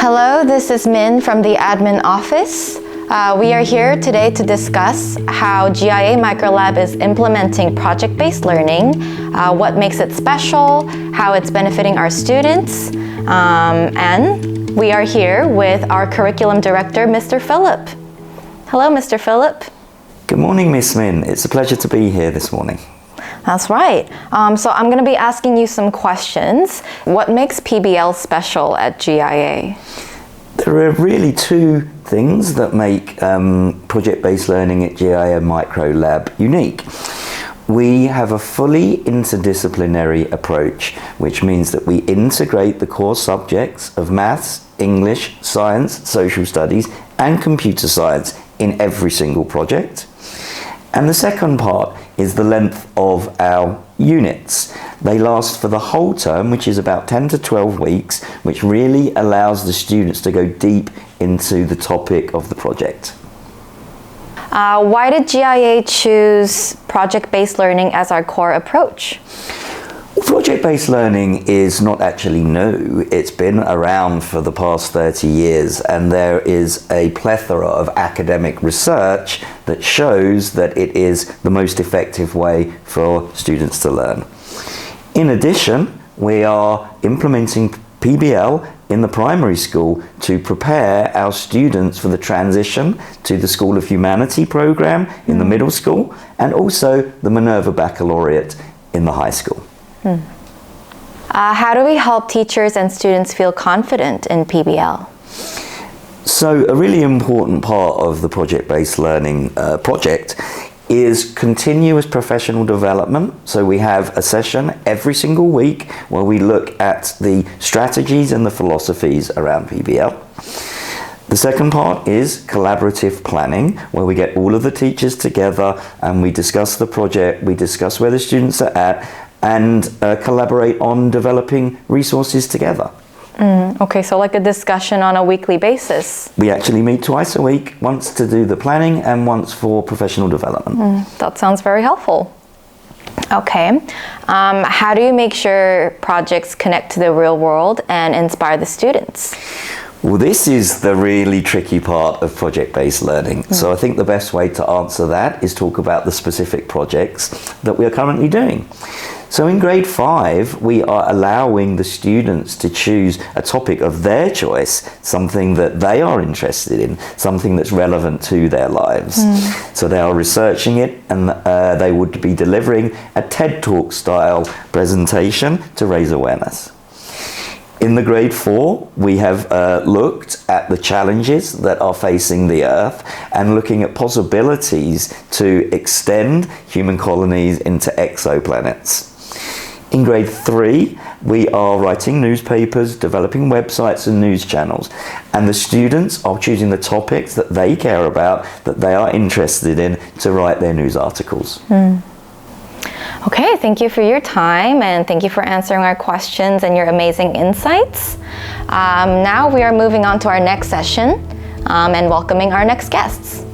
Hello, this is Min from the admin office. We are here today to discuss how GIA Microlab is implementing project-based learning, what makes it special, how it's benefiting our students, and we are here with our curriculum director, Mr. Philip. Hello, Mr. Philip. Good morning, Miss Min. It's a pleasure to be here this morning. That's right. So I'm going to be asking you some questions. What makes PBL special at GIA? There are really two things that make project-based learning at GIA Microlab unique. We have a fully interdisciplinary approach, which means that we integrate the core subjects of maths, English, science, social studies, and computer science in every single project. And the second part is the length of our units. They last for the whole term, which is about 10 to 12 weeks, which really allows the students to go deep into the topic of the project. Why did GIA choose project-based learning as our core approach? Project-based learning is not actually new. It's been around for the past 30 years, and there is a plethora of academic research that shows that it is the most effective way for students to learn. In addition, we are implementing PBL in the primary school to prepare our students for the transition to the School of Humanity program in the middle school, and also the Minerva Baccalaureate in the high school. How do we help teachers and students feel confident in PBL? So a really important part of the project-based learning project is continuous professional development. So we have a session every single week where we look at the strategies and the philosophies around PBL. The second part is collaborative planning, where we get all of the teachers together and we discuss the project, we discuss where the students are at, and collaborate on developing resources together. Okay, so like a discussion on a weekly basis. We actually meet twice a week, once to do the planning and once for professional development. That sounds very helpful. Okay, how do you make sure projects connect to the real world and inspire the students? Well, this is the really tricky part of project-based learning. So I think the best way to answer that is talk about the specific projects that we are currently doing. So in grade 5, we are allowing the students to choose a topic of their choice, something that they are interested in, something that's relevant to their lives. So they are researching it, and they would be delivering a TED Talk style presentation to raise awareness. In the grade 4, we have looked at the challenges that are facing the Earth and looking at possibilities to extend human colonies into exoplanets. In grade 3, we are writing newspapers, developing websites and news channels, and the students are choosing the topics that they care about, that they are interested in, to write their news articles. Okay, thank you for your time and thank you for answering our questions and your amazing insights. Now we are moving on to our next session and welcoming our next guests.